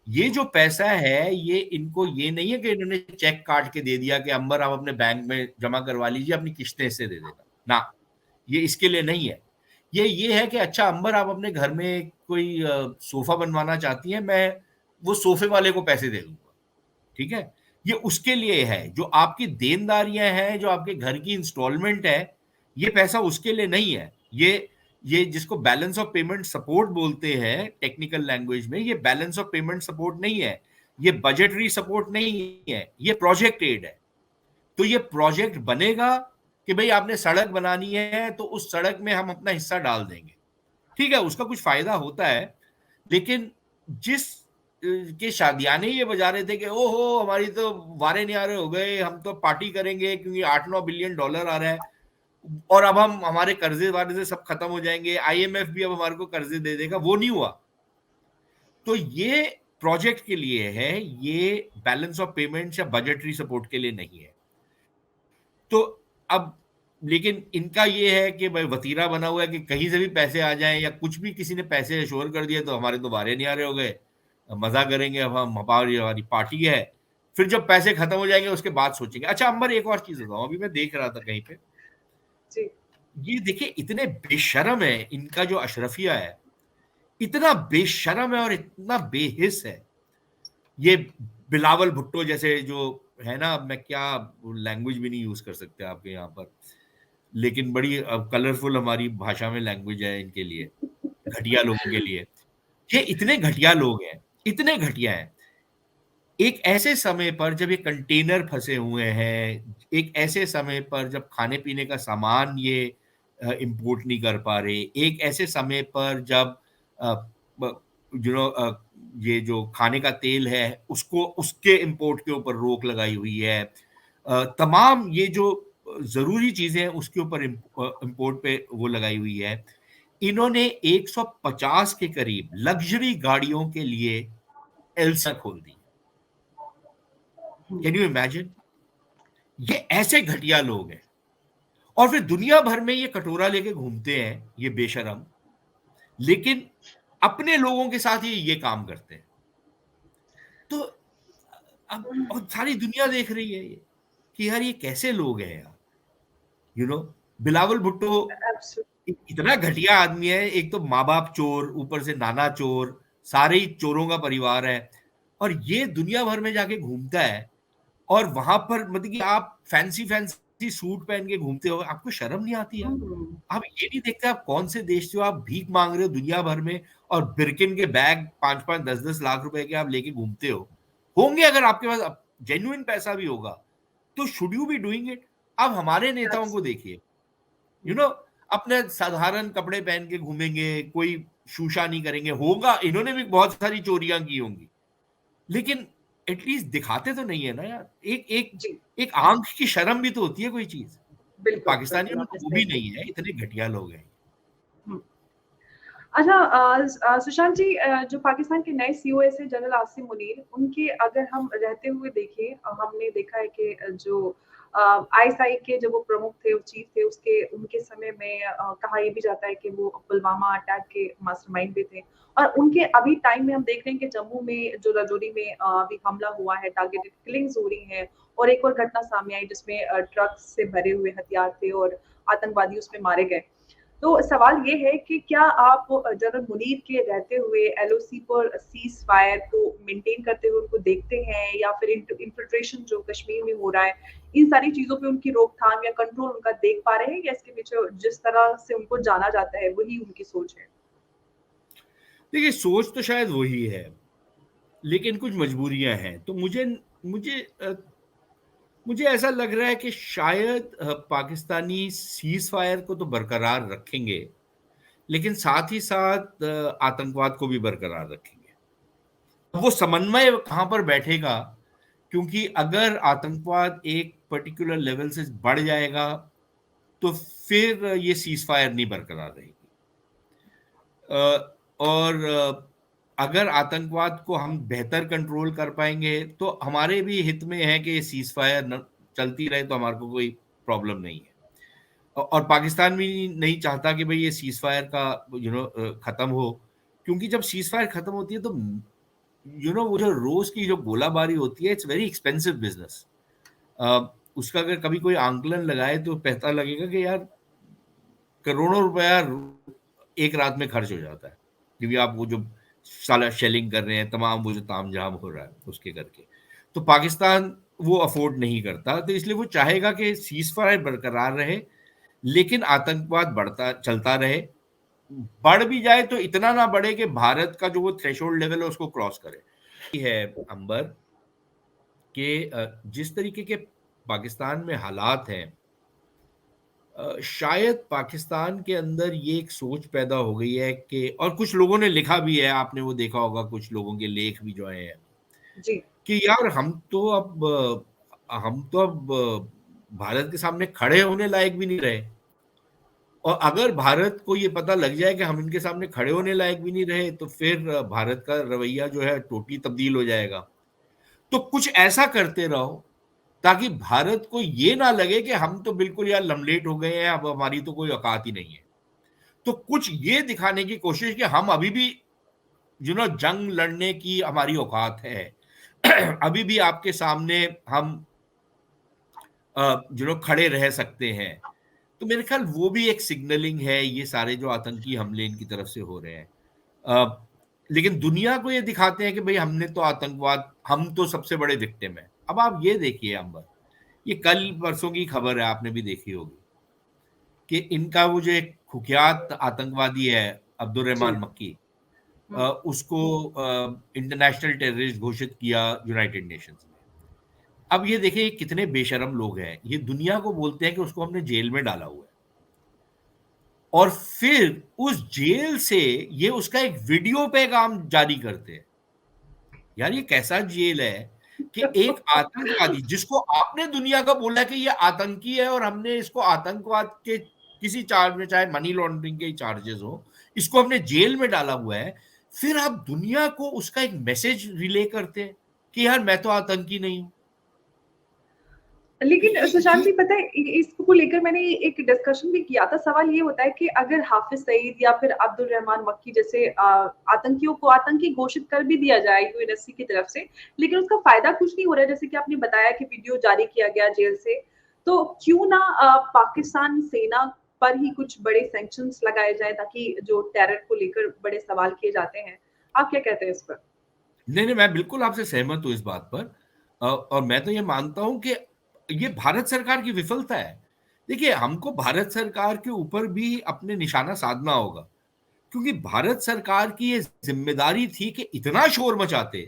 ये जो पैसा है, ये इनको ये नहीं है कि इन्होंने चेक काट के दे दिया कि अंबर आप अपने बैंक में जमा करवा लीजिए, अपनी किस्तें से दे देना ना। ये इसके लिए नहीं है। ये है कि अच्छा अंबर आप अपने घर में कोई सोफा बनवाना चाहती हैं, मैं वो सोफे वाले को पैसे दे दूंगा। ठीक है? ये उसके लिए है। जो आपकी देनदारियां हैं, जो आपके घर की इंस्टॉलमेंट है, ये पैसा उसके लिए नहीं है। ये जिसको बैलेंस ऑफ पेमेंट सपोर्ट बोलते हैं टेक्निकल लैंग्वेज में, ये बैलेंस ऑफ पेमेंट सपोर्ट नहीं है, ये बजटरी सपोर्ट नहीं है, ये प्रोजेक्ट एड है। तो ये प्रोजेक्ट बनेगा कि भाई आपने सड़क बनानी है तो उस सड़क में हम अपना हिस्सा डाल देंगे। ठीक है, उसका कुछ फायदा होता है, लेकिन जिस के शादियाने ये बजा रहे थे कि ओहो हमारी तो वारे न्यारे हो गए, हम तो पार्टी करेंगे क्योंकि $8-9 बिलियन आ रहा है, और अब हम हमारे कर्जे वार्जे सब खत्म हो जाएंगे, आईएमएफ भी अब हमारे को कर्जे दे देगा, वो नहीं हुआ। तो ये प्रोजेक्ट के लिए है, ये बैलेंस ऑफ पेमेंट्स या बजटरी सपोर्ट के लिए नहीं है। तो अब लेकिन इनका ये है कि भाई वतीरा बना हुआ है कि कहीं से भी पैसे आ जाएं, या कुछ भी किसी ने पैसे अशोर कर दिए तो हमारे तो बारे नहीं आ रहे हो गए, मजा करेंगे, अब हम हमारी पार्टी है। फिर जब पैसे खत्म हो जाएंगे उसके बाद सोचेंगे। अच्छा अंबर, एक और चीज बताऊं, अभी मैं देख रहा था कहीं पे, जी। ये देखिए इतने बेशरम है, इनका जो अशरफिया है इतना बेशरम है और इतना बेहिस है। ये बिलावल भुट्टो जैसे जो है ना, मैं क्या लैंग्वेज भी नहीं यूज कर सकते आपके यहाँ पर, लेकिन बड़ी कलरफुल हमारी भाषा में लैंग्वेज है इनके लिए, घटिया लोगों के लिए। ये इतने घटिया लोग हैं, इतने घटिया हैं। एक ऐसे समय पर जब ये कंटेनर फंसे हुए हैं, एक ऐसे समय पर जब खाने पीने का सामान ये इंपोर्ट नहीं कर पा रहे, एक ऐसे समय पर जब यू नो ये जो खाने का तेल है उसको, उसके इंपोर्ट के ऊपर रोक लगाई हुई है, तमाम ये जो जरूरी चीजें हैं उसके ऊपर इंपोर्ट पे वो लगाई हुई है। इन्होंने 150 के करीब लग्जरी गाड़ियों के लिए एल्सा खोल दी। Can you imagine? ये ऐसे घटिया लोग हैं, और फिर दुनिया भर में ये कटोरा लेके घूमते हैं ये बेशरम, लेकिन अपने लोगों के साथ ये काम करते हैं। तो अब और सारी दुनिया देख रही है ये कि यार ये कैसे लोग हैं यार। बिलावल भुट्टो इतना घटिया आदमी है, एक तो माँ बाप चोर, ऊपर से नाना चोर, सारे ही चोरों का परिवार है, और ये दुनिया भर में जाके घूमता है। और वहां पर मतलब कि आप फैंसी फैंसी सूट पहन के घूमते हो, आपको शर्म नहीं आती यार? आप ये नहीं देखते आप कौन से देश से हो, आप भीख मांग रहे हो दुनिया भर में, और बिरकिन के बैग 5-5, 10-10 लाख रुपए के आप लेके घूमते हो। होंगे, अगर आपके पास जेन्युइन पैसा भी होगा तो should you be doing it? अब हमारे नेताओं को देखिए, यू नो अपने साधारण कपड़े पहन के घूमेंगे, कोई शूशा नहीं करेंगे, होगा इन्होंने भी बहुत सारी चोरियां की होंगी, लेकिन एटलीस्ट दिखाते तो नहीं है ना यार। एक एक जी। एक आंख की शर्म भी तो होती है कोई चीज। बिल्कुल, बिल्कुल, पाकिस्तानियों में तो आपने वो सही भी कहा। नहीं है, इतने घटिया लोग हैं। हुँ। अच्छा, सुशांत जी, जो पाकिस्तान के नए सीओएस है जनरल आसिम मुनीर, उनके अगर हम रहते हुए देखें, हमने देखा है कि जो आईएसआई के जो वो प्रमुख थे, वो चीफ थे, उसके उनके समय में कहा ये भी जाता है कि वो पुलवामा अटैक के मास्टरमाइंड भी थे। और उनके अभी टाइम में हम देख रहे हैं कि जम्मू में जो राजौरी में अभी हमला हुआ है, टारगेटेड किलिंग्स हो रही हैं, और एक और घटना सामने आई जिसमें ट्रक से भरे हुए हथियार थे और आतंकवादी उसमें मारे गए। तो सवाल ये है कि क्या आप जनरल मुनीर के रहते हुए एलओसी पर सीज फायर को मेंटेन करते हुए उनको देखते हैं, या फिर इन्फिल्ट्रेशन जो कश्मीर में हो रहा है, इन सारी चीजों पे उनकी रोकथाम या कंट्रोल उनका देख पा रहे हैं, या इसके पीछे जिस तरह से उनको जाना जाता है वही उनकी सोच है? देखिए, सोच तो शायद वही है, लेकिन कुछ मजबूरियां हैं। तो मुझे मुझे मुझे ऐसा लग रहा है कि शायद पाकिस्तानी सीज फायर को तो बरकरार रखेंगे, लेकिन साथ ही साथ आतंकवाद को भी बरकरार रखेंगे। वो समन्वय कहाँ पर बैठेगा? क्योंकि अगर आतंकवाद एक पर्टिकुलर लेवल से बढ़ जाएगा तो फिर ये सीज फायर नहीं बरकरार रहेगी। और अगर आतंकवाद को हम बेहतर कंट्रोल कर पाएंगे तो हमारे भी हित में है कि ये सीज फायर चलती रहे, तो हमारे को कोई प्रॉब्लम नहीं है। और पाकिस्तान भी नहीं चाहता कि भाई ये सीज फायर का खत्म हो, क्योंकि जब सीज फायर खत्म होती है तो वो जो रोज की जो गोलाबारी होती है, इट्स वेरी एक्सपेंसिव बिजनेस। उसका अगर कभी कोई आंकलन लगाए तो पता लगेगा कि यार करोड़ों रुपया एक रात में खर्च हो जाता है, क्योंकि आप वो जो साला शेलिंग कर रहे हैं, तमाम वो जो तामझाम हो रहा है उसके करके। तो पाकिस्तान वो अफोर्ड नहीं करता, तो इसलिए वो चाहेगा कि सीज फायर बरकरार रहे, लेकिन आतंकवाद बढ़ता चलता रहे। बढ़ भी जाए तो इतना ना बढ़े कि भारत का जो वो थ्रेशोल्ड लेवल है उसको क्रॉस करे। है अंबर कि जिस तरीके के पाकिस्तान में हालात हैं, शायद पाकिस्तान के अंदर ये एक सोच पैदा हो गई है कि, और कुछ लोगों ने लिखा भी है, आपने वो देखा होगा, कुछ लोगों के लेख भी जो आए हैं, जी। कि यार हम तो अब भारत के सामने खड़े होने लायक भी नहीं रहे। और अगर भारत को ये पता लग जाए कि हम इनके सामने खड़े होने लायक भी नहीं रहे, तो फिर भारत का रवैया जो है टोटली तब्दील हो जाएगा। तो कुछ ऐसा करते रहो ताकि भारत को ये ना लगे कि हम तो बिल्कुल यार लमलेट हो गए हैं, अब हमारी तो कोई औकात ही नहीं है। तो कुछ ये दिखाने की कोशिश कि हम अभी भी जंग लड़ने की हमारी औकात है। अभी भी आपके सामने हम खड़े रह सकते हैं। तो मेरे ख्याल वो भी एक सिग्नलिंग है, ये सारे जो आतंकी हमले इनकी तरफ से हो रहे हैं। लेकिन दुनिया को ये दिखाते हैं कि भाई हमने तो आतंकवाद, हम तो सबसे बड़े विक्टिम हैं। अब आप ये देखिए अंबर, ये कल परसों की खबर है, आपने भी देखी होगी, कि इनका वो जो एक कुख्यात आतंकवादी है अब्दुल जी। रहमान मक्की, उसको इंटरनेशनल टेररिस्ट घोषित किया यूनाइटेड नेशंस में। अब ये देखिए ये कितने बेशरम लोग हैं, ये दुनिया को बोलते हैं कि उसको हमने जेल में डाला हुआ है, और फिर उस जेल से ये उसका एक वीडियो पैगाम जारी करते हैं। यार ये कैसा जेल है कि एक आतंकवादी जिसको आपने दुनिया का बोला कि ये आतंकी है और हमने इसको आतंकवाद के किसी चार्ज में, चाहे मनी लॉन्ड्रिंग के चार्जेस हो, इसको हमने जेल में डाला हुआ है, फिर आप दुनिया को उसका एक मैसेज रिले करते हैं कि यार मैं तो आतंकी नहीं हूं। लेकिन सुशांत ये जी, पता है इसको लेकर मैंने एक डिस्कशन भी किया था। सवाल ये होता है कि अगर हाफिज सईद या फिर अब्दुल रहमान मक्की जैसे आतंकियों को आतंकी घोषित कर भी दिया जाए यूएनएससी की तरफ से, लेकिन उसका फायदा कुछ नहीं हो रहा है, जैसे कि आपने बताया कि वीडियो जारी किया गया जेल से, तो क्यों ना पाकिस्तान सेना पर ही कुछ बड़े सैंक्शंस लगाए जाए, ताकि जो टेरर को लेकर बड़े सवाल किए जाते हैं। आप क्या कहते हैं इस पर? नहीं नहीं, मैं बिल्कुल आपसे सहमत हूं इस बात पर। और मैं तो ये मानता हूं कि ये भारत सरकार की विफलता है। देखिए, हमको भारत सरकार के ऊपर भी अपने निशाना साधना होगा, क्योंकि भारत सरकार की ये जिम्मेदारी थी कि इतना शोर मचाते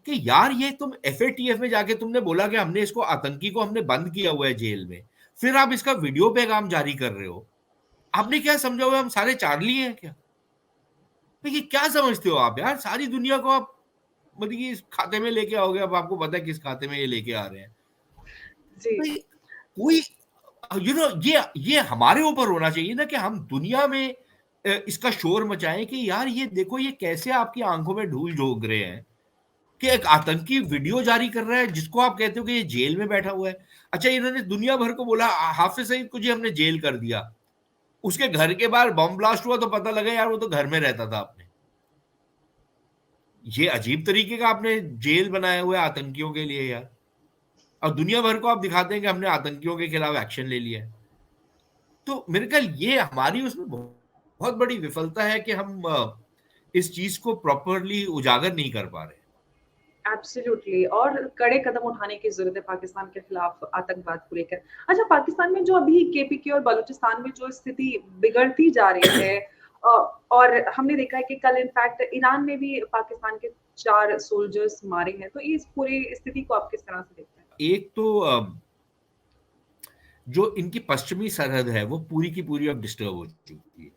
कि यार ये तुम एफएटीएफ में जाके तुमने बोला कि हमने इसको आतंकी को हमने बंद किया हुआ है जेल में, फिर आप इसका वीडियो पैगाम जारी कर रहे हो। आपने क्या समझा हुआ है, हम सारे चार्ली हैं क्या? देखिए क्या समझते हो आप यार, सारी दुनिया को आप मतलब कि इस खाते में लेके आओगे, अब आपको पता है किस खाते में ये लेके आ रहे हैं। जी। भाई कोई ये हमारे ऊपर होना चाहिए ना कि हम दुनिया में इसका शोर मचाएं कि यार ये देखो ये कैसे आपकी आंखों में धूल झोंक रहे हैं कि एक आतंकी वीडियो जारी कर रहा है जिसको आप कहते हो कि ये जेल में बैठा हुआ है। अच्छा, इन्होंने दुनिया भर को बोला हाफिज सईद को जी हमने जेल कर दिया, उसके घर के बाहर बम ब्लास्ट हुआ तो पता लगा यार वो तो घर में रहता था। आपने ये अजीब तरीके का आपने जेल बनाया हुआ है आतंकियों के लिए यार, और दुनिया भर को आप दिखाते हैं कि हमने आतंकियों के खिलाफ एक्शन ले लिया है। तो मेरे ख्याल ये हमारी उसमें बहुत बड़ी विफलता है कि हम इस चीज को प्रॉपरली उजागर नहीं कर पा रहे। एब्सोल्युटली, और कड़े कदम उठाने की जरूरत है पाकिस्तान के खिलाफ आतंकवाद को लेकर। अच्छा, पाकिस्तान में जो अभी केपीके और बलूचिस्तान में जो स्थिति बिगड़ती जा रही है, और हमने देखा है कि कल इनफैक्ट ईरान ने भी पाकिस्तान के 4 सोल्जर्स मारे हैं, तो इस पूरी स्थिति को आप किस तरह से देखते हैं? एक तो जो इनकी पश्चिमी सरहद है वो पूरी की पूरी अब डिस्टर्ब हो चुकी है।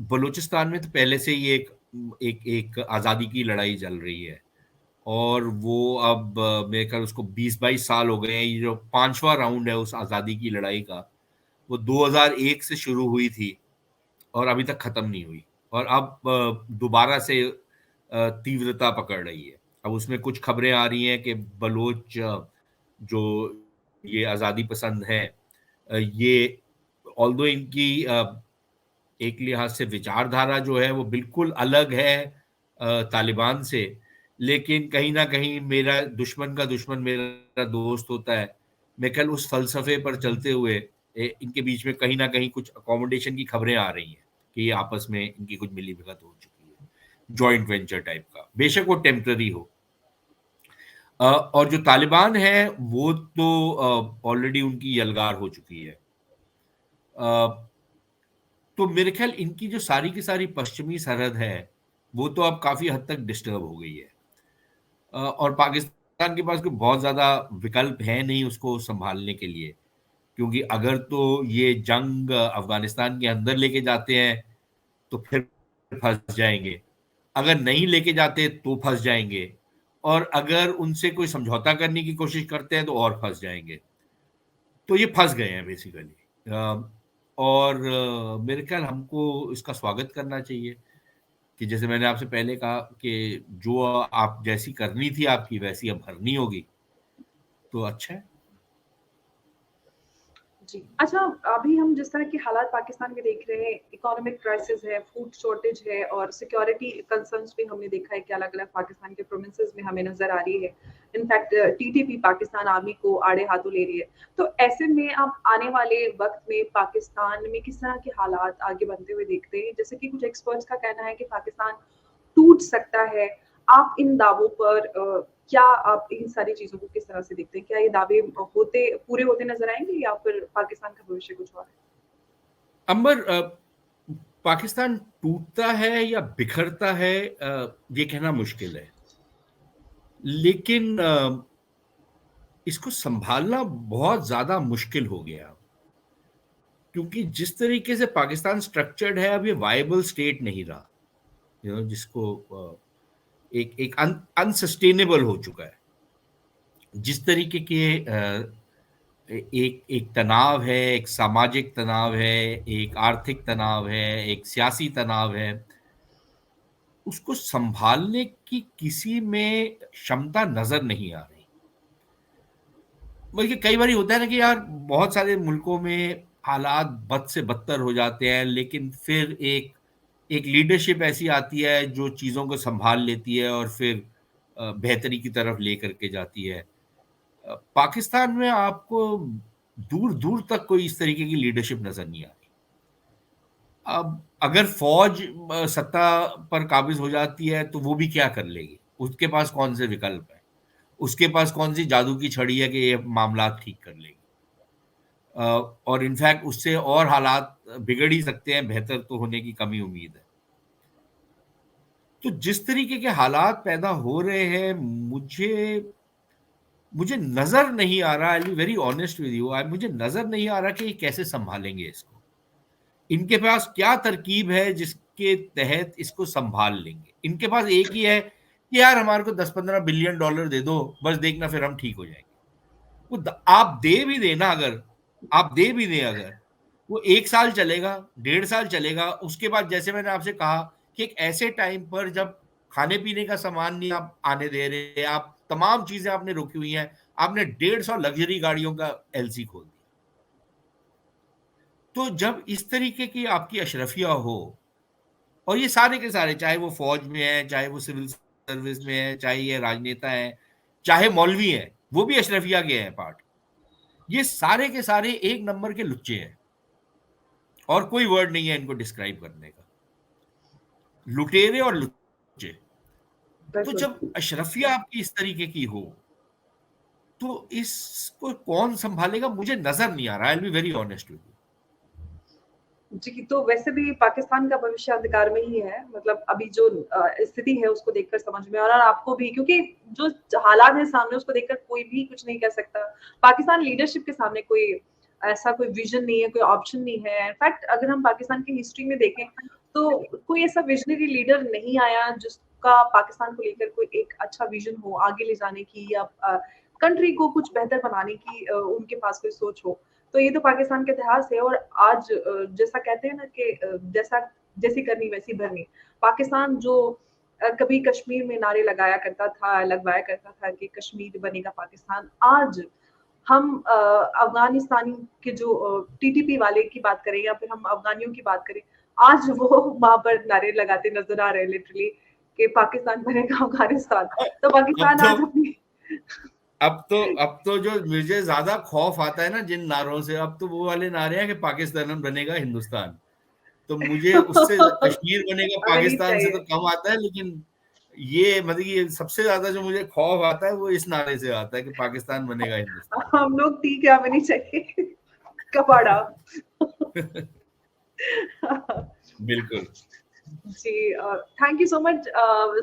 बलूचिस्तान में तो पहले से ही एक आज़ादी की लड़ाई चल रही है, और वो अब मेरे ख्याल उसको 20-22 साल हो गए हैं। ये जो 5वां राउंड है उस आज़ादी की लड़ाई का, वो 2001 से शुरू हुई थी और अभी तक खत्म नहीं हुई, और अब दोबारा से तीव्रता पकड़ रही है। अब उसमें कुछ खबरें आ रही हैं कि बलोच जो ये आज़ादी पसंद है, ये ऑल्दो इनकी एक लिहाज से विचारधारा जो है वो बिल्कुल अलग है तालिबान से, लेकिन कहीं ना कहीं मेरा दुश्मन का दुश्मन मेरा दोस्त होता है। मैं कल उस फलसफे पर चलते हुए इनके बीच में कहीं ना कहीं कुछ अकोमोडेशन की खबरें आ रही हैं कि ये आपस में इनकी कुछ मिली भगत हो चुकी है, जॉइंट वेंचर टाइप का, बेशक वो टेम्पररी हो। और जो तालिबान है वो तो ऑलरेडी उनकी यलगार हो चुकी है। तो मेरे ख्याल इनकी जो सारी की सारी पश्चिमी सरहद है वो तो अब काफी हद तक डिस्टर्ब हो गई है, और पाकिस्तान के पास कोई बहुत ज्यादा विकल्प है नहीं उसको संभालने के लिए, क्योंकि अगर तो ये जंग अफगानिस्तान के अंदर लेके जाते हैं तो फिर फंस जाएंगे, अगर नहीं लेके जाते तो फंस जाएंगे, और अगर उनसे कोई समझौता करने की कोशिश करते हैं तो और फंस जाएंगे। तो ये फंस गए हैं बेसिकली। और मेरे ख्याल हमको इसका स्वागत करना चाहिए कि जैसे मैंने आपसे पहले कहा कि जो आप जैसी करनी थी आपकी वैसी अब भरनी होगी, तो अच्छा है। जी। अच्छा, अभी हम जिस तरह के हालात पाकिस्तान के देख रहे हैं, इकोनॉमिक क्राइसिस है, फूड शॉर्टेज है, और सिक्योरिटी कंसर्न्स भी हमने देखा है कि अलग-अलग पाकिस्तान के प्रोविंसेस में हमें नज़र आ रही है। इनफैक्ट टीटीपी पाकिस्तान आर्मी को आड़े हाथों ले रही है। तो ऐसे में आप आने वाले वक़्त में पाकिस्तान में किस तरह के हालात आगे बनते हुए देखते हैं? जैसे कि कुछ एक्सपर्ट्स का कहना है कि पाकिस्तान टूट सकता है। आप इन दावों पर क्या आप इन सारी चीज़ों को किस तरह से देखते हैं? क्या ये दावे पूरे होते नज़र आएँगे, या फिर पाकिस्तान का भविष्य कुछ और है? अंबर, पाकिस्तान टूटता है या बिखरता है ये कहना मुश्किल है, लेकिन इसको संभालना बहुत ज्यादा मुश्किल हो गया, क्योंकि जिस तरीके से पाकिस्तान स्ट्रक्चर्ड है अब ये वायबल स्टेट नहीं रहा, जिसको एक एक अनसस्टेनेबल हो चुका है। जिस तरीके के एक एक तनाव है, एक सामाजिक तनाव है, एक आर्थिक तनाव है, एक सियासी तनाव है, उसको संभालने की किसी में क्षमता नजर नहीं आ रही। बल्कि कई बार होता है ना कि यार बहुत सारे मुल्कों में हालात बद से बदतर हो जाते हैं, लेकिन फिर एक एक लीडरशिप ऐसी आती है जो चीज़ों को संभाल लेती है और फिर बेहतरी की तरफ लेकर के जाती है। पाकिस्तान में आपको दूर दूर तक कोई इस तरीके की लीडरशिप नजर नहीं आ रही। अब अगर फौज सत्ता पर काबिज हो जाती है तो वो भी क्या कर लेगी, उसके पास कौन से विकल्प है, उसके पास कौन सी जादू की छड़ी है कि ये मामला ठीक कर लेगी। और इनफैक्ट उससे और हालात बिगड़ ही सकते हैं, बेहतर तो होने की कमी उम्मीद है। तो जिस तरीके के हालात पैदा हो रहे हैं, मुझे मुझे नजर नहीं आ रहा, I be very honest with you, मुझे नजर नहीं आ रहा कि ये कैसे संभालेंगे इसको। इनके पास क्या तरकीब है जिसके तहत इसको संभाल लेंगे। इनके पास एक ही है कि यार हमारे को 10-15 बिलियन डॉलर दे दो, बस देखना फिर हम ठीक हो जाएंगे। वो आप दे भी देना, अगर आप दे भी दें अगर, वो 1 साल चलेगा, 1.5 साल चलेगा, उसके बाद जैसे मैंने आपसे कहा कि एक ऐसे टाइम पर जब खाने-पीने का सामान नहीं आप आने दे रहे, आप तमाम चीज़ें आपने रोकी हुई हैं, आपने 150 लग्ज़री गाड़ियों का एलसी खोल दिया। तो जब इस तरीके की आपकी अशरफिया हो, और ये सारे के सारे, चाहे वो फ़ौज में हैं, चाहे वो सिविल सर्विस में हैं, चाहे ये राजनेता हैं, चाहे मौलवी हैं, वो भी अशरफिया के हैं पार्ट। ये सारे के सारे एक नंबर के लुच्चे हैं, और कोई वर्ड नहीं है इनको डिस्क्राइब करने का। लुटेरे और लुच्चे। तो बिल्कुल। जब अशरफिया आपकी इस तरीके की हो, तो इसको कौन सँभालेगा मुझे नज़र नहीं आ रहा है, I will be very honest with you. जी, तो वैसे भी पाकिस्तान का भविष्य अंधकार में ही है। मतलब अभी जो स्थिति है उसको देखकर समझ में आ रहा है, और आपको भी, क्योंकि जो हालात हैं सामने उसको देखकर कोई भी कुछ नहीं कह सकता। पाकिस्तान लीडरशिप के सामने कोई ऐसा कोई विज़न नहीं है, कोई ऑप्शन नहीं है। इनफैक्ट अगर हम पाकिस्तान की हिस्ट्री में देखें तो कोई ऐसा विज़नरी लीडर नहीं आया जिसका पाकिस्तान को लेकर कोई एक अच्छा विज़न हो आगे ले जाने की, या कंट्री को कुछ बेहतर बनाने की उनके पास कोई सोच हो। तो ये तो पाकिस्तान का इतिहास है। और आज जैसा कहते हैं ना कि जैसी करनी वैसी भरनी। पाकिस्तान जो कभी कश्मीर में नारे लगाया करता था, लगवाया करता था कि कश्मीर बनेगा पाकिस्तान। आज हम अफ़गानिस्तानी के जो टीटीपी वाले की बात करें या फिर हम अफ़गानियों की बात करें, आज वो वहाँ पर नारे लगाते नज़र आ रहे हैं लिटरली कि पाकिस्तान बनेगा अफ़गानिस्तान। तो अब पाकिस्तान तो आज अपनी अब तो जो मुझे ज़्यादा खौफ आता है ना जिन नारों से, अब तो वो वाले नारे हैं कि पाकिस्तान बनेगा हिंदुस्तान। तो मुझे उससे कश्मीर बनेगा हमें नहीं पाकिस्तान से तो चाहिए। कम आता है, लेकिन ये मतलब ये सबसे ज़्यादा जो मुझे खौफ आता है वो इस नारे से आता है कि पाकिस्तान बनेगा हिंदुस्तान। हम लोग ठीक है, हमें नहीं चाहिए कबाड़ा। बिल्कुल। जी, thank you so much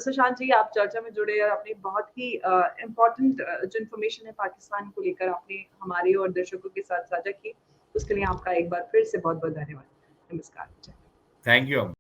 Sushant ji, आप चर्चा में जुड़े और आपने बहुत ही इम्पोर्टेंट जो इन्फॉर्मेशन है पाकिस्तान को लेकर आपने हमारे और दर्शकों के साथ साझा की। उसके लिए आपका एक बार फिर से बहुत-बहुत धन्यवाद। नमस्कार। Thank you.